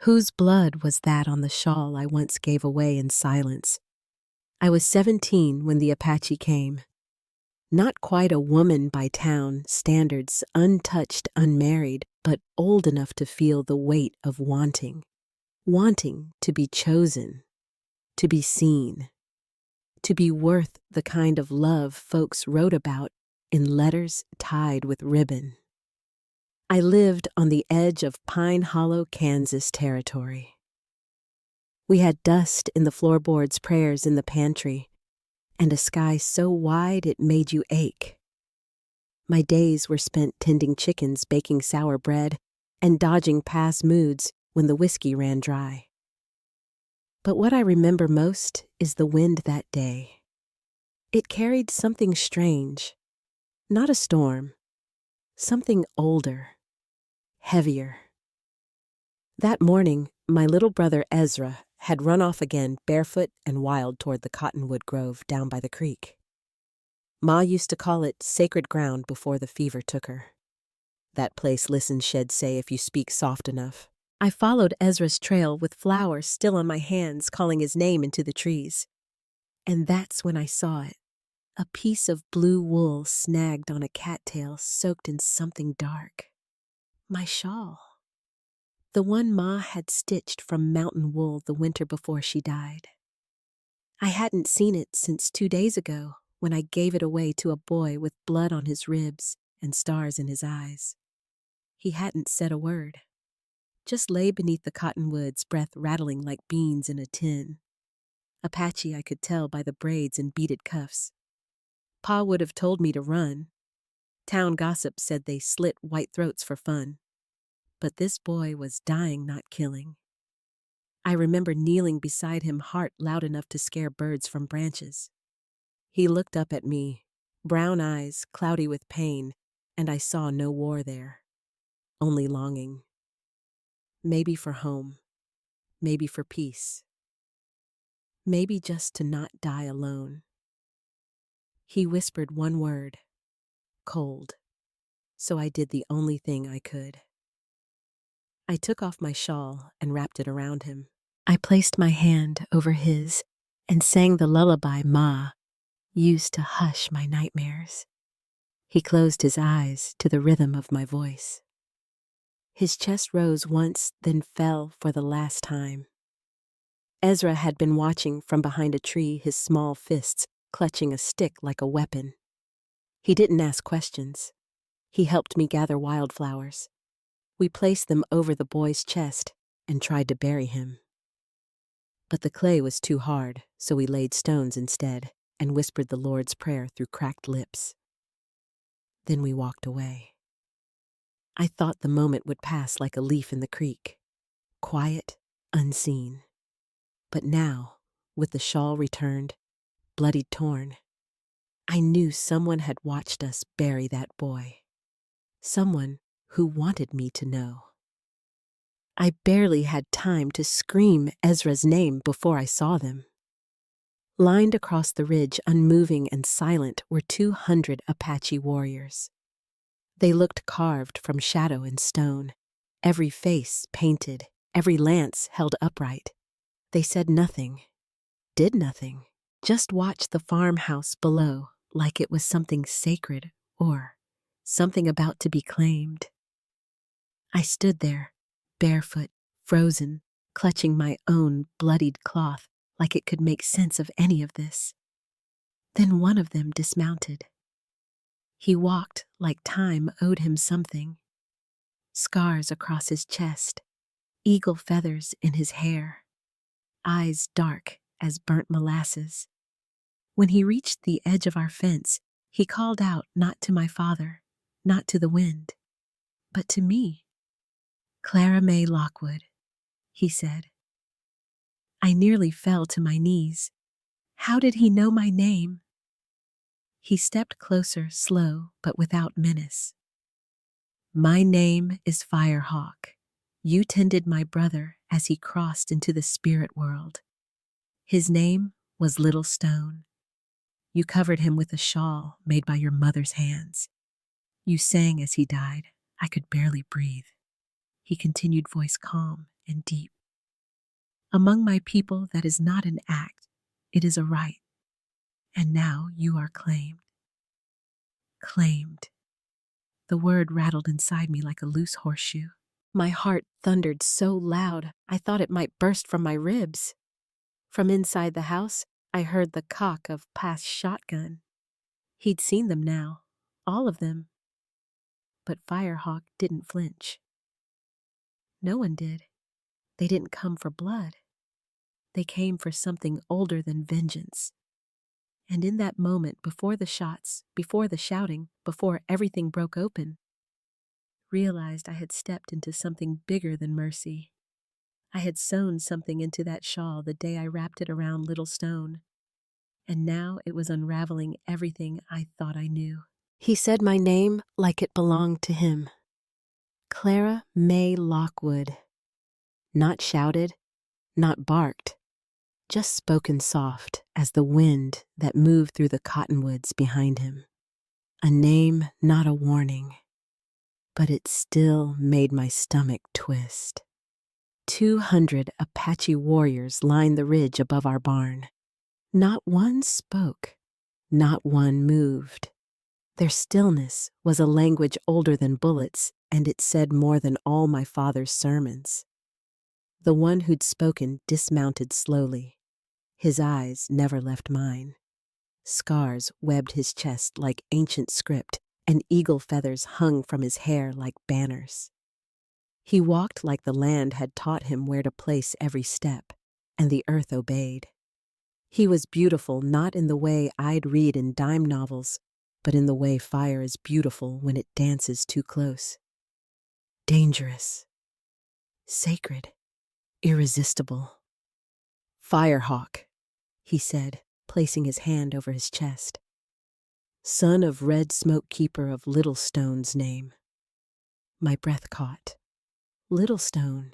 Whose blood was that on the shawl I once gave away in silence? I was 17 when the Apache came. Not quite a woman by town standards, untouched, unmarried, but old enough to feel the weight of wanting. Wanting to be chosen, to be seen, to be worth the kind of love folks wrote about in letters tied with ribbon. I lived on the edge of Pine Hollow, Kansas territory. We had dust in the floorboards, prayers in the pantry, and a sky so wide it made you ache. My days were spent tending chickens, baking sour bread, and dodging past moods when the whiskey ran dry. But what I remember most is the wind that day. It carried something strange, not a storm, something older, heavier. That morning, my little brother Ezra had run off again, barefoot and wild, toward the cottonwood grove down by the creek. Ma used to call it sacred ground before the fever took her. That place, listen, she'd say, if you speak soft enough. I followed Ezra's trail with flowers still on my hands, calling his name into the trees. And that's when I saw it. A piece of blue wool snagged on a cattail soaked in something dark. My shawl. The one Ma had stitched from mountain wool the winter before she died. I hadn't seen it since 2 days ago when I gave it away to a boy with blood on his ribs and stars in his eyes. He hadn't said a word. Just lay beneath the cottonwoods, breath rattling like beans in a tin. Apache, I could tell by the braids and beaded cuffs. Pa would have told me to run. Town gossip said they slit white throats for fun. But this boy was dying, not killing. I remember kneeling beside him, heart loud enough to scare birds from branches. He looked up at me, brown eyes cloudy with pain, and I saw no war there, only longing. Maybe for home, maybe for peace, maybe just to not die alone. He whispered one word, cold, so I did the only thing I could. I took off my shawl and wrapped it around him. I placed my hand over his and sang the lullaby Ma used to hush my nightmares. He closed his eyes to the rhythm of my voice. His chest rose once, then fell for the last time. Ezra had been watching from behind a tree, his small fists clutching a stick like a weapon. He didn't ask questions. He helped me gather wildflowers. We placed them over the boy's chest and tried to bury him. But the clay was too hard, so we laid stones instead and whispered the Lord's Prayer through cracked lips. Then we walked away. I thought the moment would pass like a leaf in the creek, quiet, unseen. But now, with the shawl returned, bloodied torn, I knew someone had watched us bury that boy. Someone who wanted me to know. I barely had time to scream Ezra's name before I saw them. Lined across the ridge, unmoving and silent, were 200 Apache warriors. They looked carved from shadow and stone, every face painted, every lance held upright. They said nothing, did nothing, just watched the farmhouse below like it was something sacred or something about to be claimed. I stood there, barefoot, frozen, clutching my own bloodied cloth like it could make sense of any of this. Then one of them dismounted. He walked like time owed him something. Scars across his chest, eagle feathers in his hair, eyes dark as burnt molasses. When he reached the edge of our fence, he called out, not to my father, not to the wind, but to me. "Clara May Lockwood," he said. I nearly fell to my knees. How did he know my name? He stepped closer, slow, but without menace. "My name is Firehawk. You tended my brother as he crossed into the spirit world. His name was Little Stone. You covered him with a shawl made by your mother's hands. You sang as he died. I could barely breathe." He continued, voice calm and deep. Among my people, that is not an act, it is a right. And now you are claimed. Claimed. The word rattled inside me like a loose horseshoe. My heart thundered so loud I thought it might burst from my ribs. From inside the house, I heard the cock of Pa's shotgun. He'd seen them now, all of them. But Firehawk didn't flinch. No one did. They didn't come for blood. They came for something older than vengeance. And in that moment, before the shots, before the shouting, before everything broke open, realized I had stepped into something bigger than mercy. I had sewn something into that shawl the day I wrapped it around Little Stone, and now it was unraveling everything I thought I knew. He said my name like it belonged to him. Clara May Lockwood. Not shouted, not barked, just spoken soft as the wind that moved through the cottonwoods behind him. A name, not a warning, but it still made my stomach twist. 200 Apache warriors lined the ridge above our barn. Not one spoke, not one moved. Their stillness was a language older than bullets, and it said more than all my father's sermons. The one who'd spoken dismounted slowly. His eyes never left mine. Scars webbed his chest like ancient script, and eagle feathers hung from his hair like banners. He walked like the land had taught him where to place every step, and the earth obeyed. He was beautiful not in the way I'd read in dime novels, but in the way fire is beautiful when it dances too close. Dangerous. Sacred. Irresistible. Firehawk, he said, placing his hand over his chest. Son of Red Smoke Keeper of Little Stone's name. My breath caught. Little Stone,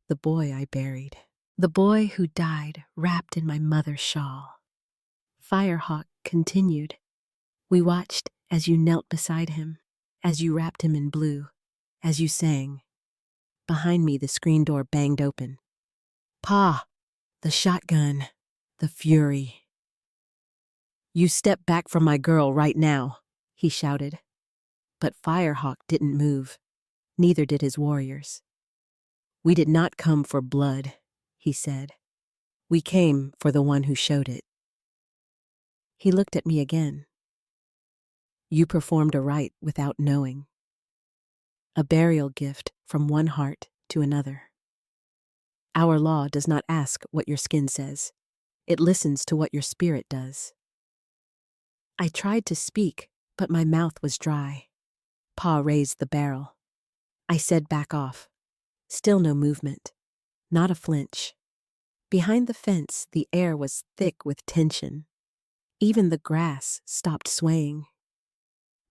the boy I buried. The boy who died wrapped in my mother's shawl. Firehawk continued. We watched as you knelt beside him, as you wrapped him in blue, as you sang. Behind me the screen door banged open. Pa, the shotgun, the fury. You step back from my girl right now, he shouted. But Firehawk didn't move, neither did his warriors. We did not come for blood, he said. We came for the one who showed it. He looked at me again. You performed a rite without knowing. A burial gift from one heart to another. Our law does not ask what your skin says. It listens to what your spirit does. I tried to speak, but my mouth was dry. Pa raised the barrel. I said back off. Still no movement. Not a flinch. Behind the fence, the air was thick with tension. Even the grass stopped swaying.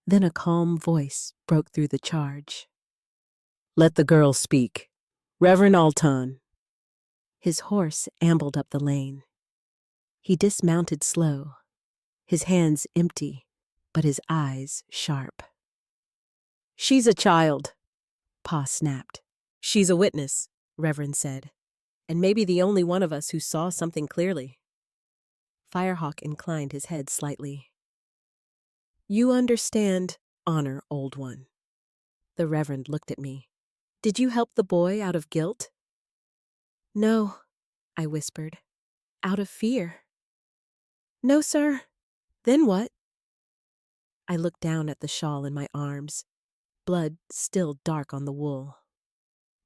Then a calm voice broke through the charge. Let the girl speak. Reverend Alton. His horse ambled up the lane. He dismounted slow, his hands empty, but his eyes sharp. She's a child, Pa snapped. She's a witness, Reverend said, and maybe the only one of us who saw something clearly. Firehawk inclined his head slightly. You understand, honor, old one. The Reverend looked at me. Did you help the boy out of guilt? No, I whispered. Out of fear. No, sir. Then what? I looked down at the shawl in my arms, blood still dark on the wool.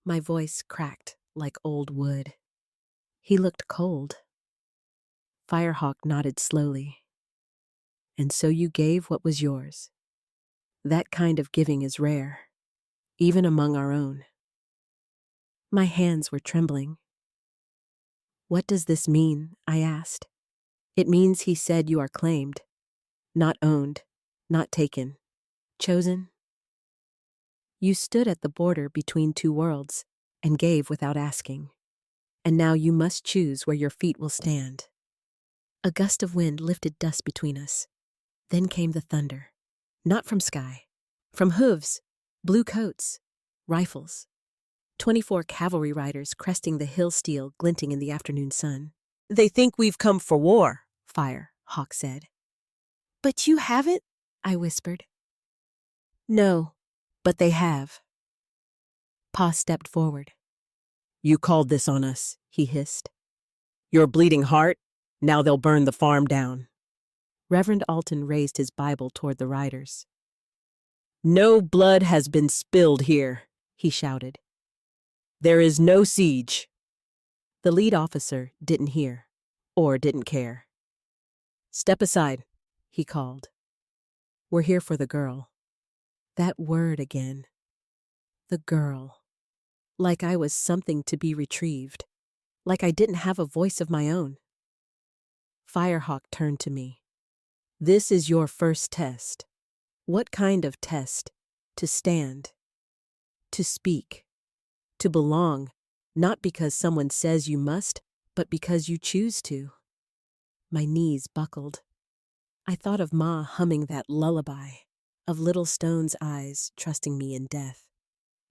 My voice cracked like old wood. He looked cold. Firehawk nodded slowly. And so you gave what was yours. That kind of giving is rare, even among our own. My hands were trembling. What does this mean? I asked. It means he said you are claimed, not owned, not taken, chosen. You stood at the border between two worlds and gave without asking. And now you must choose where your feet will stand. A gust of wind lifted dust between us. Then came the thunder, not from sky, from hooves, blue coats, rifles. 24 cavalry riders cresting the hill steel glinting in the afternoon sun. "They think we've come for war," Fire Hawk said. "But you haven't," I whispered. "No, but they have." Pa stepped forward. "You called this on us," he hissed. "Your bleeding heart? Now they'll burn the farm down." Reverend Alton raised his Bible toward the riders. "No blood has been spilled here," he shouted. "There is no siege." The lead officer didn't hear, or didn't care. "Step aside," he called. "We're here for the girl." That word again. The girl. Like I was something to be retrieved. Like I didn't have a voice of my own. Firehawk turned to me. "This is your first test." What kind of test? To stand. To speak. To belong, not because someone says you must, but because you choose to. My knees buckled. I thought of Ma humming that lullaby, of little Stone's eyes trusting me in death,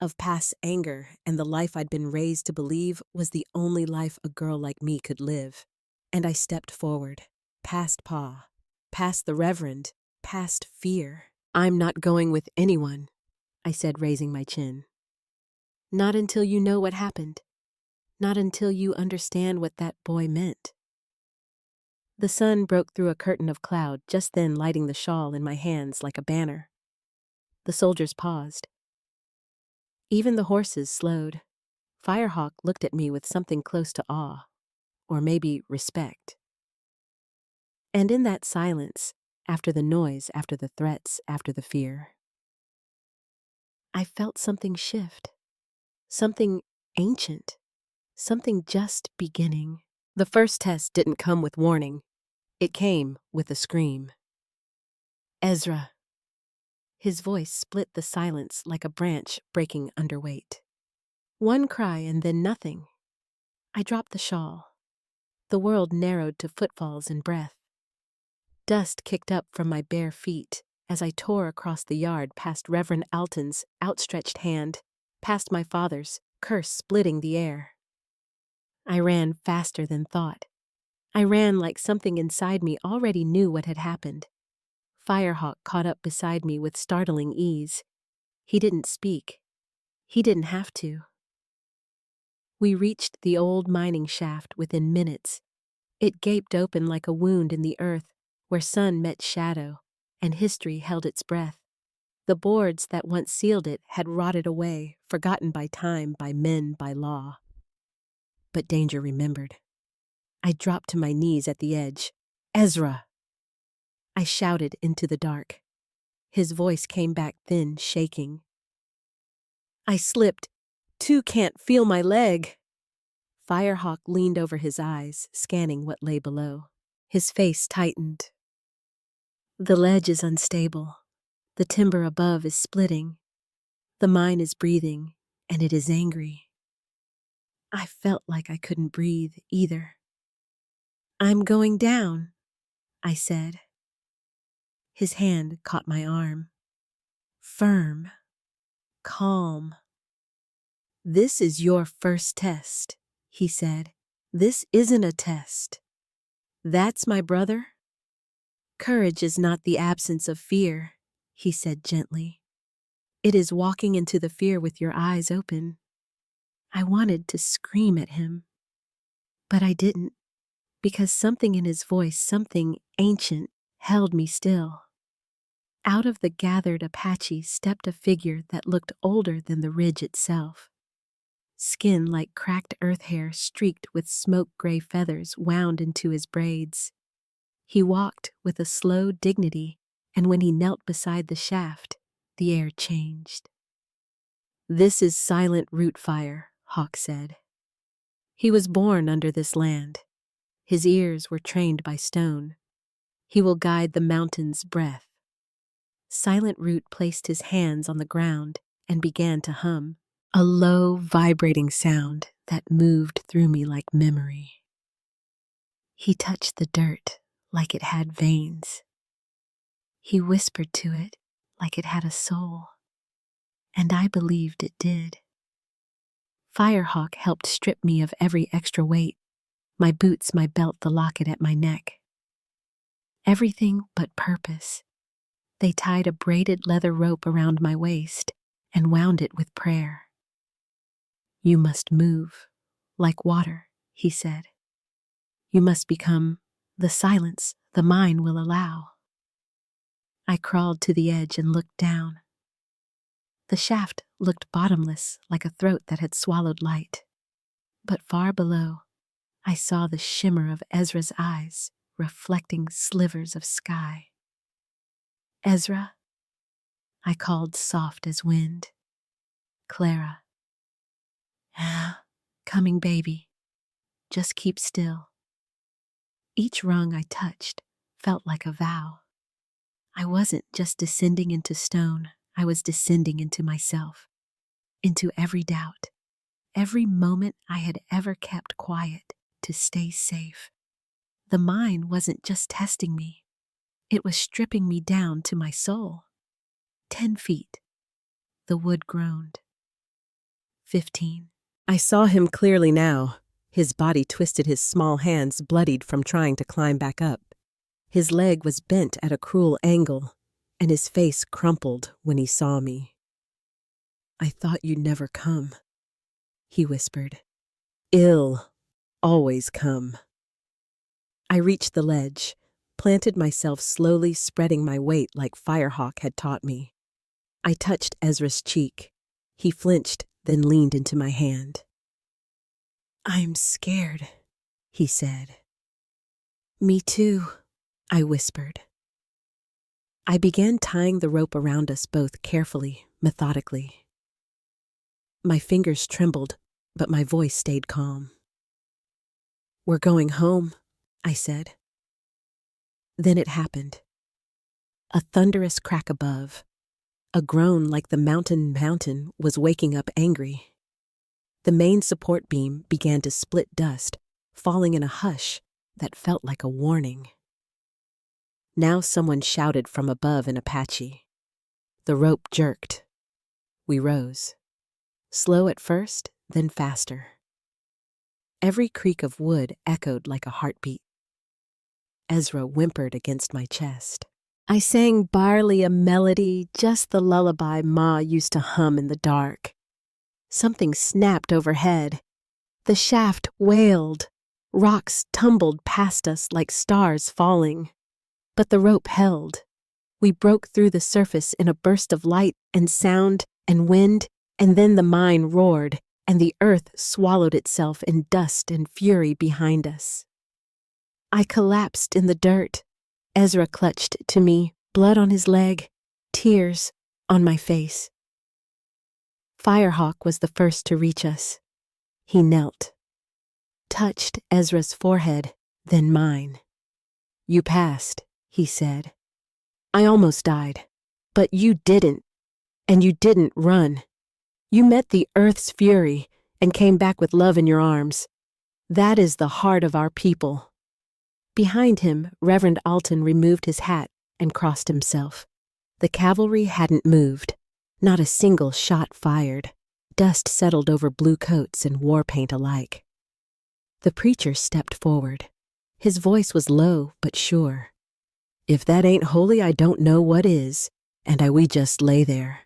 of past anger and the life I'd been raised to believe was the only life a girl like me could live. And I stepped forward, past Pa, past the Reverend, past fear. "I'm not going with anyone," I said, raising my chin. "Not until you know what happened. Not until you understand what that boy meant." The sun broke through a curtain of cloud, just then lighting the shawl in my hands like a banner. The soldiers paused. Even the horses slowed. Firehawk looked at me with something close to awe, or maybe respect. And in that silence, after the noise, after the threats, after the fear, I felt something shift. Something ancient. Something just beginning. The first test didn't come with warning. It came with a scream. "Ezra." His voice split the silence like a branch breaking under weight. One cry and then nothing. I dropped the shawl. The world narrowed to footfalls and breath. Dust kicked up from my bare feet as I tore across the yard past Reverend Alton's outstretched hand, past my father's, curse splitting the air. I ran faster than thought. I ran like something inside me already knew what had happened. Firehawk caught up beside me with startling ease. He didn't speak. He didn't have to. We reached the old mining shaft within minutes. It gaped open like a wound in the earth where sun met shadow and history held its breath. The boards that once sealed it had rotted away, forgotten by time, by men, by law. But danger remembered. I dropped to my knees at the edge. "Ezra!" I shouted into the dark. His voice came back thin, shaking. I slipped. "Two can't feel my leg." Firehawk leaned over his eyes, scanning what lay below. His face tightened. "The ledge is unstable. The timber above is splitting. The mine is breathing, and it is angry." I felt like I couldn't breathe either. "I'm going down," I said. His hand caught my arm. Firm. Calm. "This is your first test," he said. "This isn't a test. That's my brother." "Courage is not the absence of fear," he said gently. "It is walking into the fear with your eyes open." I wanted to scream at him, but I didn't, because something in his voice, something ancient, held me still. Out of the gathered Apache stepped a figure that looked older than the ridge itself. Skin like cracked earth hair streaked with smoke-gray feathers wound into his braids. He walked with a slow dignity, and when he knelt beside the shaft, the air changed. "This is silent root fire," Hawk said. "He was born under this land. His ears were trained by stone. He will guide the mountain's breath." Silent Root placed his hands on the ground and began to hum, a low, vibrating sound that moved through me like memory. He touched the dirt like it had veins. He whispered to it like it had a soul, and I believed it did. Firehawk helped strip me of every extra weight, my boots, my belt, the locket at my neck. Everything but purpose. They tied a braided leather rope around my waist and wound it with prayer. You must move, like water, he said. You must become the silence the mind will allow. I crawled to the edge and looked down. The shaft looked bottomless, like a throat that had swallowed light. But far below, I saw the shimmer of Ezra's eyes, reflecting slivers of sky. Ezra, I called soft as wind. Clara. Coming, baby. Just keep still. Each rung I touched felt like a vow. I wasn't just descending into stone, I was descending into myself, into every doubt, every moment I had ever kept quiet to stay safe. The mind wasn't just testing me, it was stripping me down to my soul. 10 feet. The wood groaned. 15. I saw him clearly now. His body twisted, his small hands bloodied from trying to climb back up. His leg was bent at a cruel angle, and his face crumpled when he saw me. I thought you'd never come, he whispered. Ill always come. I reached the ledge, planted myself slowly, spreading my weight like Firehawk had taught me. I touched Ezra's cheek. He flinched, then leaned into my hand. I'm scared, he said. Me too, I whispered. I began tying the rope around us both carefully, methodically. My fingers trembled, but my voice stayed calm. We're going home, I said. Then it happened. A thunderous crack above. A groan like the mountain was waking up angry. The main support beam began to split dust, falling in a hush that felt like a warning. Now someone shouted from above in Apache. The rope jerked. We rose. Slow at first, then faster. Every creak of wood echoed like a heartbeat. Ezra whimpered against my chest. I sang barely a melody, just the lullaby Ma used to hum in the dark. Something snapped overhead. The shaft wailed. Rocks tumbled past us like stars falling. But the rope held. We broke through the surface in a burst of light and sound and wind, and then the mine roared, and the earth swallowed itself in dust and fury behind us. I collapsed in the dirt. Ezra clutched to me, blood on his leg, tears on my face. Firehawk was the first to reach us. He knelt, touched Ezra's forehead, then mine. You passed, he said. I almost died, but you didn't, and you didn't run. You met the earth's fury and came back with love in your arms. That is the heart of our people. Behind him, Reverend Alton removed his hat and crossed himself. The cavalry hadn't moved. Not a single shot fired. Dust settled over blue coats and war paint alike. The preacher stepped forward. His voice was low but sure. If that ain't holy, I don't know what is. And we just lay there.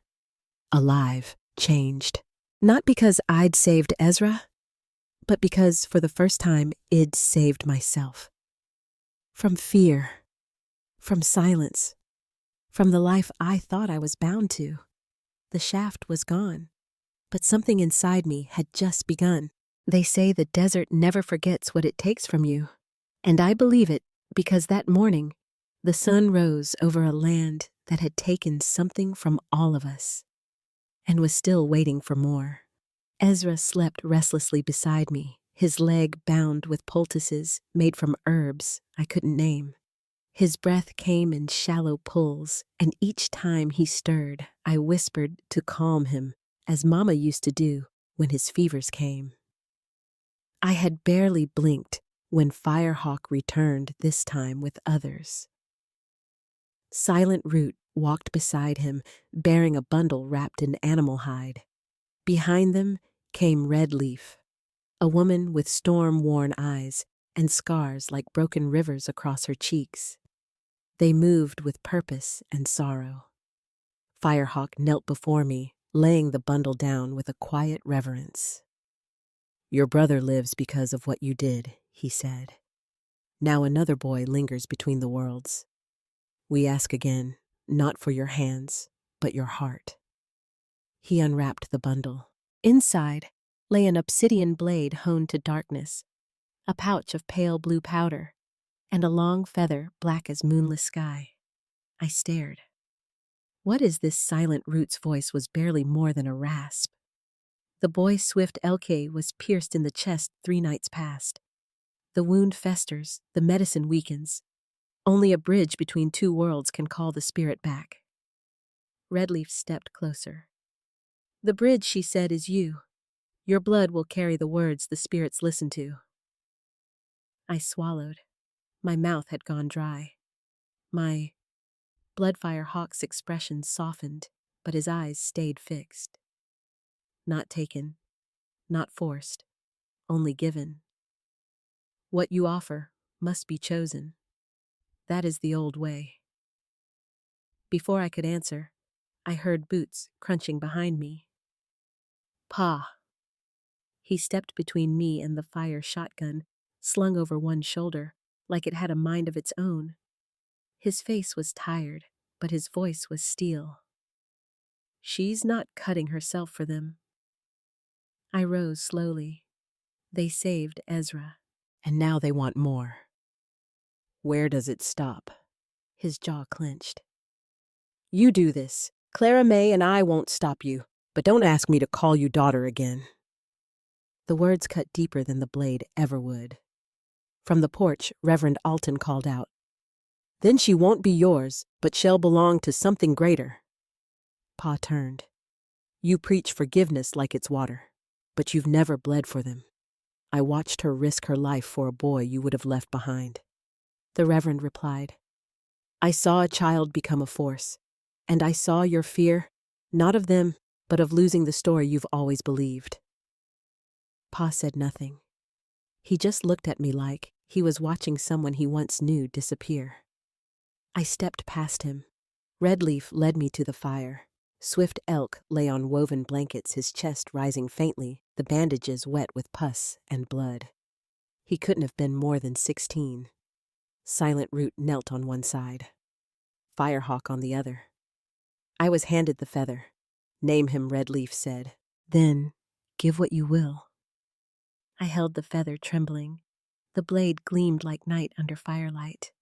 Alive, changed. Not because I'd saved Ezra, but because for the first time I'd saved myself. From fear. From silence. From the life I thought I was bound to. The shaft was gone, but something inside me had just begun. They say the desert never forgets what it takes from you, and I believe it because that morning, the sun rose over a land that had taken something from all of us, and was still waiting for more. Ezra slept restlessly beside me, his leg bound with poultices made from herbs I couldn't name. His breath came in shallow pulls, and each time he stirred, I whispered to calm him, as Mama used to do when his fevers came. I had barely blinked when Firehawk returned, this time with others. Silent Root walked beside him, bearing a bundle wrapped in animal hide. Behind them, came Redleaf, a woman with storm-worn eyes and scars like broken rivers across her cheeks. They moved with purpose and sorrow. Firehawk knelt before me, laying the bundle down with a quiet reverence. "Your brother lives because of what you did," he said. "Now another boy lingers between the worlds. We ask again, not for your hands, but your heart." He unwrapped the bundle. Inside lay an obsidian blade honed to darkness, a pouch of pale blue powder, and a long feather black as moonless sky. I stared. What is this silent root's voice was barely more than a rasp. The boy Swift Elke was pierced in the chest 3 nights past. The wound festers, the medicine weakens. Only a bridge between 2 worlds can call the spirit back. Redleaf stepped closer. "The bridge," she said, "is you. Your blood will carry the words the spirits listen to." I swallowed. My mouth had gone dry. My Bloodfire Hawk's expression softened, but his eyes stayed fixed. "Not taken, not forced, only given. What you offer must be chosen. That is the old way." Before I could answer, I heard boots crunching behind me. "Pa." He stepped between me and the fire shotgun, slung over one shoulder, like it had a mind of its own. His face was tired, but his voice was steel. "She's not cutting herself for them." I rose slowly. They saved Ezra, and now they want more. "Where does it stop?" His jaw clenched. "You do this. Clara May and I won't stop you, but don't ask me to call you daughter again." The words cut deeper than the blade ever would. From the porch, Reverend Alton called out, "Then she won't be yours, but shall belong to something greater." Pa turned. "You preach forgiveness like it's water, but you've never bled for them. I watched her risk her life for a boy you would have left behind." The Reverend replied, "I saw a child become a force, and I saw your fear, not of them, but of losing the story you've always believed." Pa said nothing. He just looked at me like he was watching someone he once knew disappear. I stepped past him. Redleaf led me to the fire. Swift Elk lay on woven blankets, his chest rising faintly, the bandages wet with pus and blood. He couldn't have been more than 16. Silent Root knelt on one side, Firehawk on the other. I was handed the feather. "Name him," Redleaf said. "Then give what you will." I held the feather trembling. The blade gleamed like night under firelight.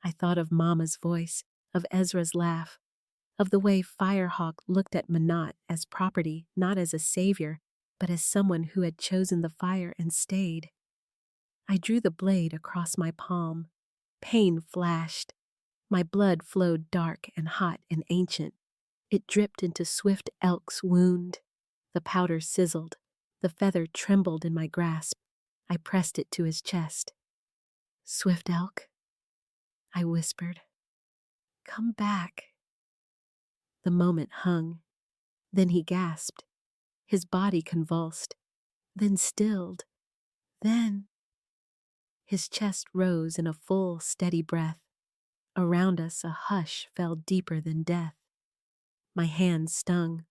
I thought of Mama's voice, of Ezra's laugh, of the way Firehawk looked at Manat as property, not as a savior, but as someone who had chosen the fire and stayed. I drew the blade across my palm. Pain flashed. My blood flowed dark and hot and ancient. It dripped into Swift Elk's wound. The powder sizzled. The feather trembled in my grasp. I pressed it to his chest. "Swift Elk," I whispered. "Come back." The moment hung. Then he gasped. His body convulsed, then stilled. Then his chest rose in a full, steady breath. Around us a hush fell deeper than death. My hands stung.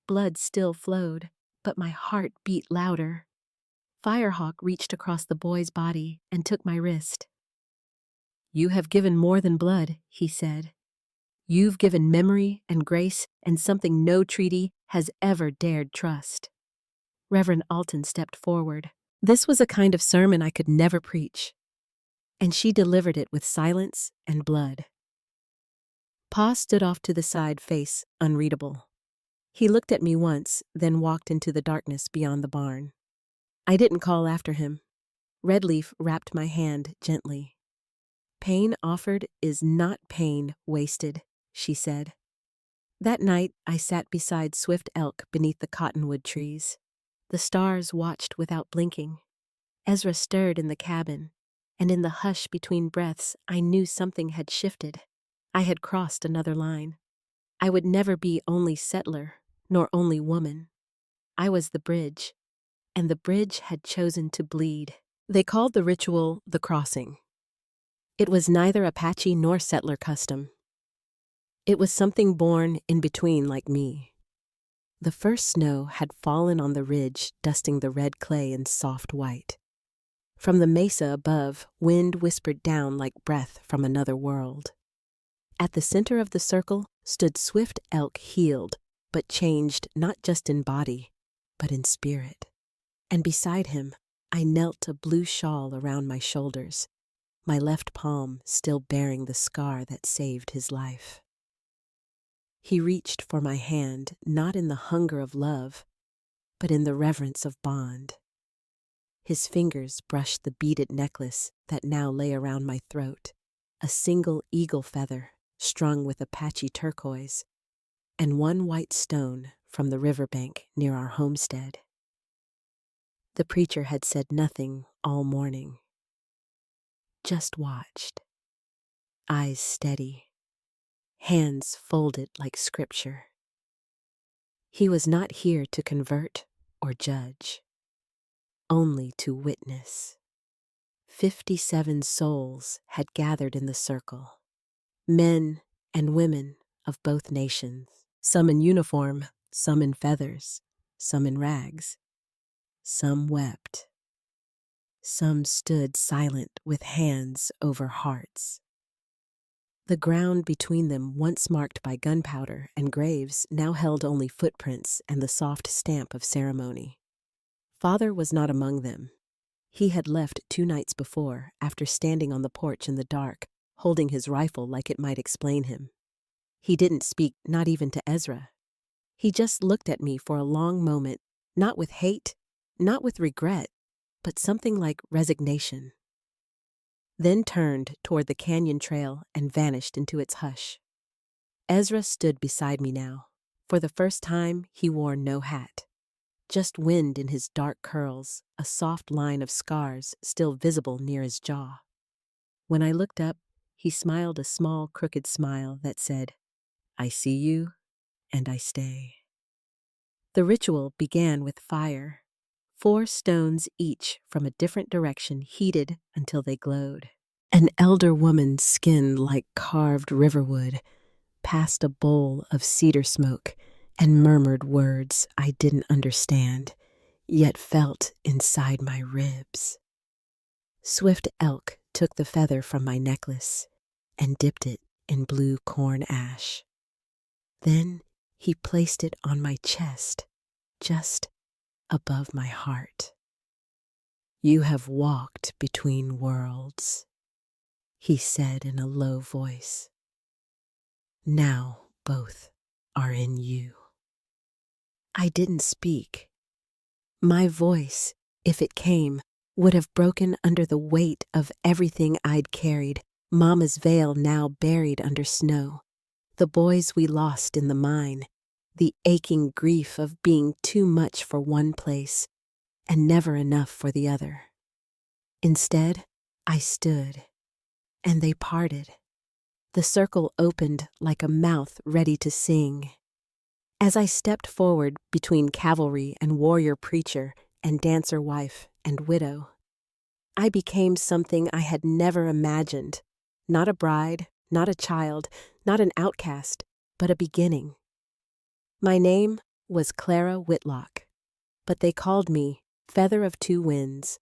Blood still flowed, but my heart beat louder. Firehawk reached across the boy's body and took my wrist. "You have given more than blood," he said. "You've given memory and grace and something no treaty has ever dared trust." Reverend Alton stepped forward. This was a kind of sermon I could never preach, and she delivered it with silence and blood. Pa stood off to the side, face unreadable. He looked at me once, then walked into the darkness beyond the barn. I didn't call after him. Redleaf wrapped my hand gently. "Pain offered is not pain wasted," she said. That night, I sat beside Swift Elk beneath the cottonwood trees. The stars watched without blinking. Ezra stirred in the cabin, and in the hush between breaths, I knew something had shifted. I had crossed another line. I would never be only settler, nor only woman. I was the bridge, and the bridge had chosen to bleed. They called the ritual the crossing. It was neither Apache nor settler custom. It was something born in between like me. The first snow had fallen on the ridge, dusting the red clay in soft white. From the mesa above, wind whispered down like breath from another world. At the center of the circle stood Swift Elk, healed, but changed not just in body, but in spirit. And beside him, I knelt, a blue shawl around my shoulders, my left palm still bearing the scar that saved his life. He reached for my hand, not in the hunger of love, but in the reverence of bond. His fingers brushed the beaded necklace that now lay around my throat, a single eagle feather strung with Apache turquoise, and one white stone from the riverbank near our homestead. The preacher had said nothing all morning, just watched, eyes steady, hands folded like scripture. He was not here to convert or judge, only to witness. 57 souls had gathered in the circle, men and women of both nations, some in uniform, some in feathers, some in rags. Some wept. Some stood silent with hands over hearts. The ground between them, once marked by gunpowder and graves, now held only footprints and the soft stamp of ceremony. Father was not among them. He had left 2 nights before, after standing on the porch in the dark, holding his rifle like it might explain him. He didn't speak, not even to Ezra. He just looked at me for a long moment, not with hate, not with regret, but something like resignation. Then turned toward the canyon trail and vanished into its hush. Ezra stood beside me now. For the first time, he wore no hat. Just wind in his dark curls, a soft line of scars still visible near his jaw. When I looked up, he smiled a small, crooked smile that said, "I see you, and I stay." The ritual began with fire. 4 stones each from a different direction, heated until they glowed. An elder woman's skin like carved riverwood passed a bowl of cedar smoke and murmured words I didn't understand, yet felt inside my ribs. Swift Elk took the feather from my necklace and dipped it in blue corn ash. Then he placed it on my chest, just above my heart. "You have walked between worlds," he said in a low voice. "Now both are in you." I didn't speak. My voice, if it came, would have broken under the weight of everything I'd carried, Mama's veil now buried under snow, the boys we lost in the mine, the aching grief of being too much for one place and never enough for the other. Instead, I stood, and they parted. The circle opened like a mouth ready to sing. As I stepped forward between cavalry and warrior preacher and dancer wife and widow, I became something I had never imagined. Not a bride, not a child, not an outcast, but a beginning. My name was Clara Whitlock, but they called me Feather of 2 Winds,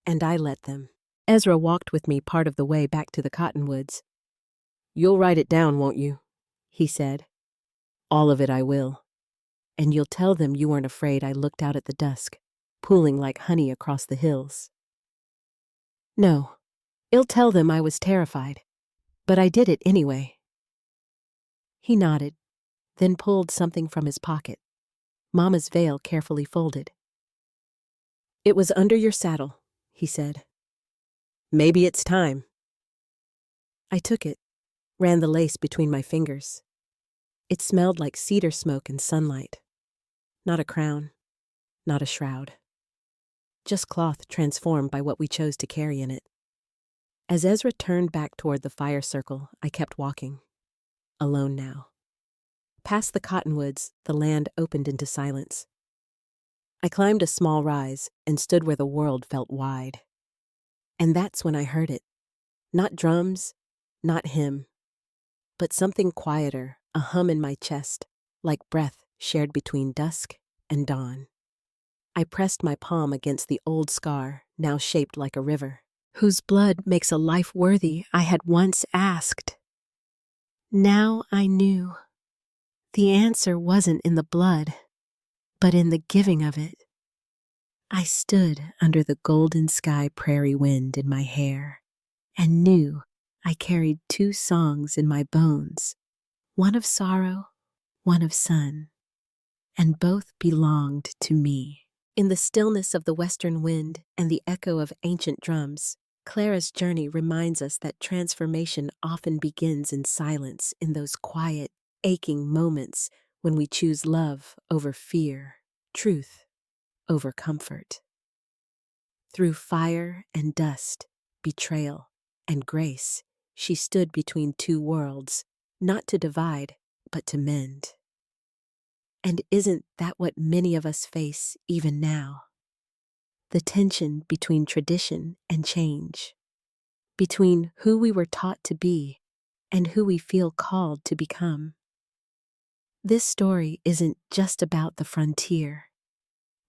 and I let them. Ezra walked with me part of the way back to the cottonwoods. "You'll write it down, won't you?" he said. "All of it I will. And you'll tell them you weren't afraid I looked out at the dusk, pooling like honey across the hills." "No, I'll tell them I was terrified, but I did it anyway." He nodded, then pulled something from his pocket, Mama's veil carefully folded. "It was under your saddle," he said. "Maybe it's time." I took it, ran the lace between my fingers. It smelled like cedar smoke and sunlight. Not a crown, not a shroud. Just cloth transformed by what we chose to carry in it. As Ezra turned back toward the fire circle, I kept walking. Alone now. Past the cottonwoods, the land opened into silence. I climbed a small rise and stood where the world felt wide. And that's when I heard it. Not drums, not hymn, but something quieter, a hum in my chest, like breath shared between dusk and dawn. I pressed my palm against the old scar, now shaped like a river, whose blood makes a life worthy I had once asked. Now I knew. The answer wasn't in the blood, but in the giving of it. I stood under the golden sky prairie wind in my hair and knew I carried two songs in my bones, one of sorrow, one of sun, and both belonged to me. In the stillness of the western wind and the echo of ancient drums, Clara's journey reminds us that transformation often begins in silence, in those quiet, aching moments when we choose love over fear, truth over comfort. Through fire and dust, betrayal and grace, she stood between two worlds, not to divide, but to mend. And isn't that what many of us face even now? The tension between tradition and change, between who we were taught to be and who we feel called to become. This story isn't just about the frontier.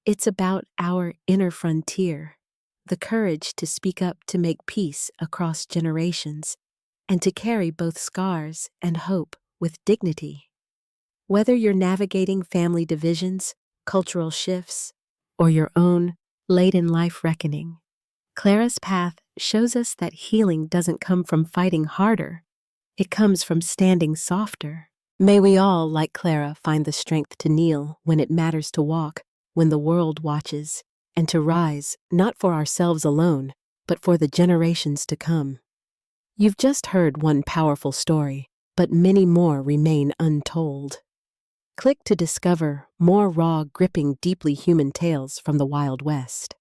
It's about our inner frontier, the courage to speak up to make peace across generations and to carry both scars and hope with dignity. Whether you're navigating family divisions, cultural shifts, or your own late-in-life reckoning, Clara's path shows us that healing doesn't come from fighting harder. It comes from standing softer. May we all, like Clara, find the strength to kneel when it matters to walk, when the world watches, and to rise, not for ourselves alone, but for the generations to come. You've just heard one powerful story, but many more remain untold. Click to discover more raw, gripping, deeply human tales from the Wild West.